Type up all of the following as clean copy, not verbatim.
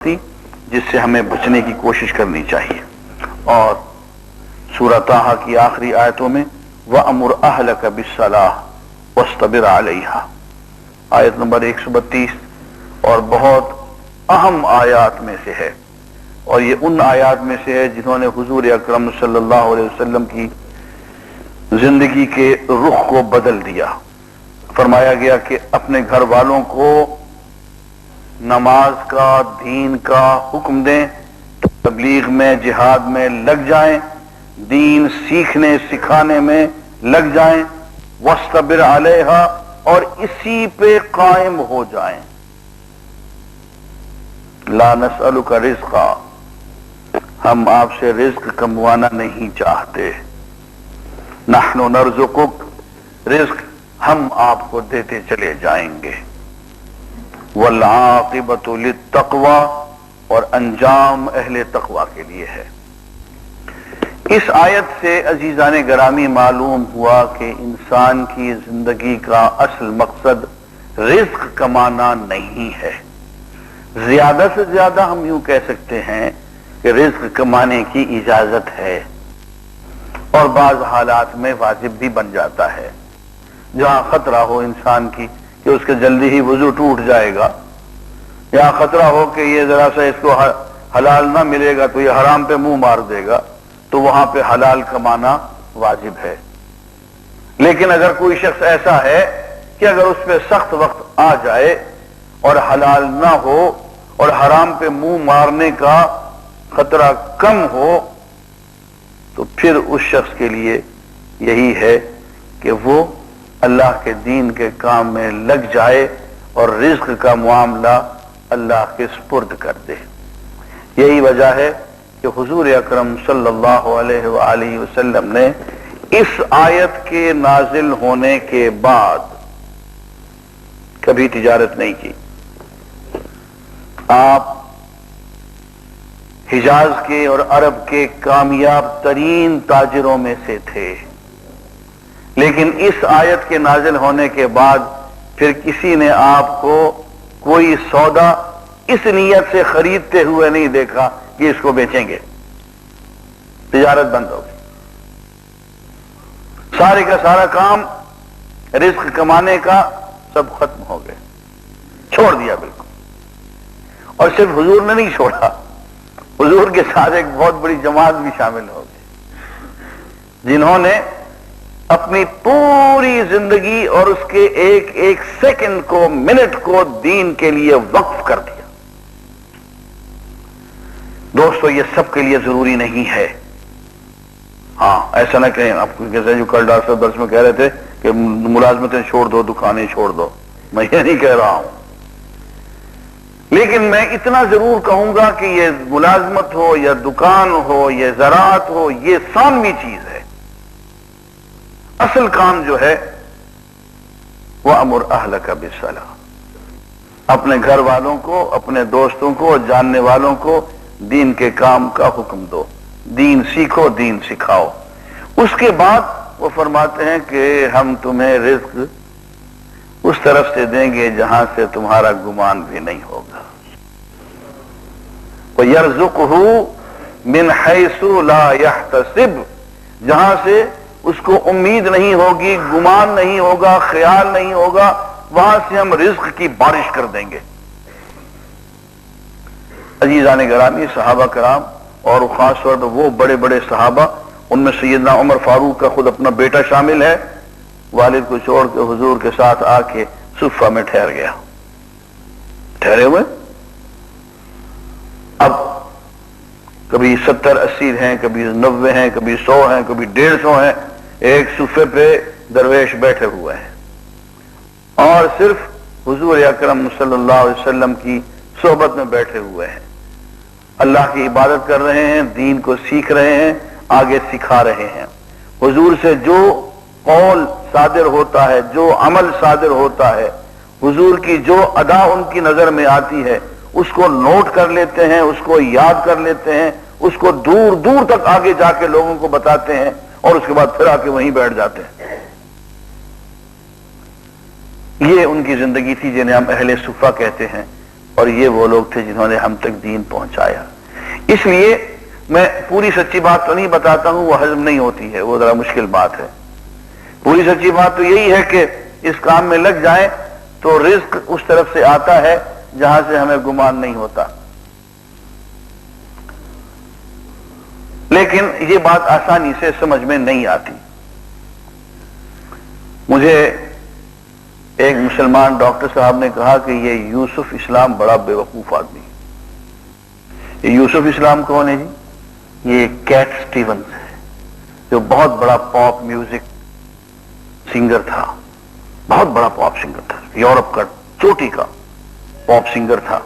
थी जिससे हमें बचने की कोशिश करनी चाहिए। और सूरह ताहा की आखिरी आयतों में वअमुर अहलक बिस्सलाह वस्तबिर अलैहा, आयत नंबर 132 और बहुत अहम आयात में से है, और ये उन आयात में से है जिन्होंने हुजूर अकरम सल्लल्लाहु अलैहि वसल्लम की जिंदगी के रुख को बदल दिया। फरमाया गया कि अपने घर वालों को नमाज का, दीन का हुक्म दें, तबलीग में, जिहाद में लग जाएं, दीन सीखने सिखाने में लग जाएं, वस्तबिर अलैहा, और इसी पे कायम हो जाएं। ला नसअलुका रिज़्क़ा, हम आपसे रिज्क कमवाना नहीं चाहते। नहनु नर्ज़ुकुक, रिज्क हम आपको देते चले जाएंगे। वल आक़िबतु लित्तक़वा, और अंजाम अहले तक़वा के लिए है। इस आयत से अजीज़ान गिरामी मालूम हुआ कि इंसान की जिंदगी का असल मकसद रिज्क कमाना नहीं है। ज्यादा से ज्यादा हम यूं कह सकते हैं कि रिज्क कमाने की इजाजत है, और बाज हालात में वाजिब भी बन जाता है। जहां खतरा हो इंसान की कि उसके जल्दी ही वजू टूट जाएगा, या खतरा हो कि ये जरा सा इसको हलाल ना मिलेगा तो ये हराम पे मुंह मार देगा, तो वहां पे हलाल कमाना वाजिब है। लेकिन अगर कोई शख्स ऐसा है कि अगर उस पर सख्त वक्त आ जाए और हलाल ना हो और हराम पे मुंह मारने का खतरा कम हो, तो फिर उस शख्स के लिए यही है कि वो अल्लाह के दीन के काम में लग जाए और रिज्क का मामला अल्लाह के सुपुर्द कर दे। यही वजह है कि हुजूर अकरम सल्लल्लाहु अलैहि वसल्लम ने इस आयत के नाजिल होने के बाद कभी तिजारत नहीं की। आप हिजाज के और अरब के कामयाब तरीन ताजिरों में से थे, लेकिन इस आयत के नाजिल होने के बाद फिर किसी ने आपको कोई सौदा इस नीयत से खरीदते हुए नहीं देखा कि इसको बेचेंगे। तिजारत बंद हो गई। सारे का सारा काम रिस्क कमाने का सब खत्म हो गए, छोड़ दिया बिल्कुल। और सिर्फ हुजूर ने नहीं छोड़ा, हुजूर के साथ एक बहुत बड़ी जमात भी शामिल हो गई, जिन्होंने अपनी पूरी जिंदगी और उसके एक एक सेकंड को, मिनट को दीन के लिए वक्फ कर दिया। दोस्तों, ये सबके लिए जरूरी नहीं है। हाँ, ऐसा ना कहें आपको, जैसे जो कल डॉक्टर साहब दर्स में कह रहे थे कि मुलाजमतें छोड़ दो, दुकानें छोड़ दो, मैं ये नहीं कह रहा हूं। लेकिन मैं इतना जरूर कहूंगा कि ये मुलाजमत हो या दुकान हो या ज़राअत हो, ये सानवी चीज है। असल काम जो है वह अमुर अहलक बिस्सलाह, अपने घर वालों को, अपने दोस्तों को, जानने वालों को दीन के काम का हुक्म दो, दीन सीखो, दीन सिखाओ। उसके बाद वो फरमाते हैं कि हम तुम्हें रिज्क उस तरफ से देंगे जहां से तुम्हारा गुमान भी नहीं होगा। वयर्ज़ुक़हु मिन हैसु ला यहतसिब, जहां से उसको उम्मीद नहीं होगी, गुमान नहीं होगा, ख्याल नहीं होगा, वहां से हम रिज्क की बारिश कर देंगे। अजीज़ान गिरामी, सहाबा कराम और खास तौर पर वो बड़े बड़े सहाबा, उनमें सैयदना उमर फारूक का खुद अपना बेटा शामिल है, वालिद को छोड़ के हुजूर के साथ आके सुफ़ा में ठहर गया। ठहरे हुए अब कभी 70-80 हैं, कभी 90 हैं, कभी 100 हैं, कभी 150 हैं, एक सुफ़े पे दरवेश बैठे हुए हैं और सिर्फ हुजूर अकरम सल्लल्लाहु अलैहि वसल्लम की सोहबत में बैठे हुए हैं। अल्लाह की इबादत कर रहे हैं, दीन को सीख रहे हैं, आगे सिखा रहे हैं। हुजूर से जो कौल सादिर होता है, जो अमल सादिर होता है, हुजूर की जो अदा उनकी नजर में आती है, उसको नोट कर लेते हैं, उसको याद कर लेते हैं, उसको दूर दूर तक आगे जाके लोगों को बताते हैं, और उसके बाद फिर आके वहीं बैठ जाते हैं। ये उनकी जिंदगी थी जिन्हें हम अहले सुफ़ा कहते हैं, اور یہ وہ لوگ تھے جنہوں نے ہم تک دین پہنچایا. اس لیے میں پوری سچی بات تو نہیں بتاتا ہوں، وہ ہضم نہیں ہوتی ہے، وہ ذرا مشکل بات ہے. پوری سچی بات تو یہی ہے کہ اس کام میں لگ جائیں تو رزق اس طرف سے آتا ہے جہاں سے ہمیں گمان نہیں ہوتا. لیکن یہ بات آسانی سے سمجھ میں نہیں آتی. مجھے ایک مسلمان ڈاکٹر صاحب نے کہا کہ یہ یوسف اسلام بڑا بے وقوف آدمی. یہ یوسف اسلام کون ہے جی؟ یہ کیٹ سٹیونز ہے، جو بہت بڑا پاپ میوزک سنگر تھا، بہت بڑا پاپ سنگر تھا، یورپ کا چوٹی کا پاپ سنگر تھا.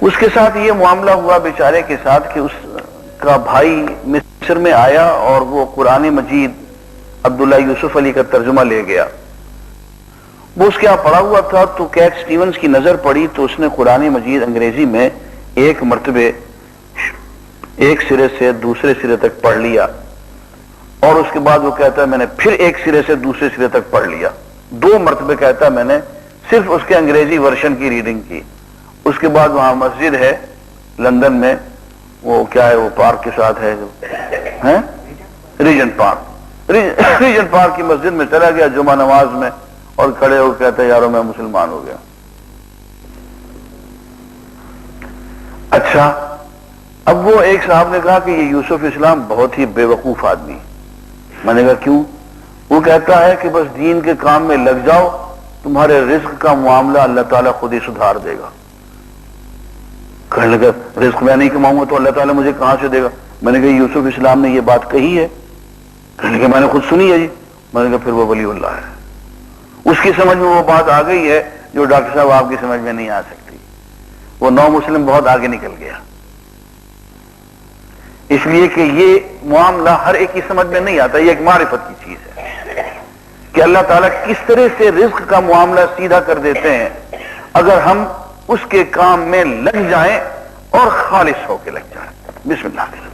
اس کے ساتھ یہ معاملہ ہوا بیچارے کے ساتھ کہ اس کا بھائی مصر میں آیا اور وہ قرآن مجید عبداللہ یوسف علی کا ترجمہ لے گیا. وہ اس کے یہاں پڑھا ہوا تھا تو کیٹ سٹیونز کی نظر پڑی تو اس نے قرآن مجید انگریزی میں ایک مرتبہ ایک سرے سے دوسرے سرے تک پڑھ لیا، اور اس کے بعد وہ کہتا ہے میں نے پھر ایک سرے سے دوسرے سرے تک پڑھ لیا. 2 مرتبہ کہتا ہے میں نے صرف اس کے انگریزی ورژن کی ریڈنگ کی. اس کے بعد وہاں مسجد ہے لندن میں، وہ کیا ہے وہ پارک کے ساتھ ہے جو ریجنٹ پارک، ریجنٹ پارک کی مسجد میں چلا گیا جمعہ نماز میں اور کھڑے ہو کہتے ہیں یارو میں مسلمان ہو گیا. اچھا، اب وہ ایک صاحب نے کہا کہ یہ یوسف اسلام بہت ہی بے وقوف آدمی. میں نے کہا کیوں؟ وہ کہتا ہے کہ بس دین کے کام میں لگ جاؤ، تمہارے رزق کا معاملہ اللہ تعالیٰ خود ہی سدھار دے گا. کہنے لگا رزق میں نہیں کماؤں گا تو اللہ تعالیٰ مجھے کہاں سے دے گا؟ میں نے کہا یوسف اسلام نے یہ بات کہی ہے؟ کہنے لگا میں نے خود سنی ہے جی. میں نے کہا پھر وہ ولی اللہ ہے. اس کی سمجھ میں وہ بات آ گئی ہے جو ڈاکٹر صاحب آپ کی سمجھ میں نہیں آ سکتی. وہ نو مسلم بہت آگے نکل گیا، اس لیے کہ یہ معاملہ ہر ایک کی سمجھ میں نہیں آتا. یہ ایک معرفت کی چیز ہے کہ اللہ تعالیٰ کس طرح سے رزق کا معاملہ سیدھا کر دیتے ہیں اگر ہم اس کے کام میں لگ جائیں اور خالص ہو کے لگ جائیں. بسم اللہ.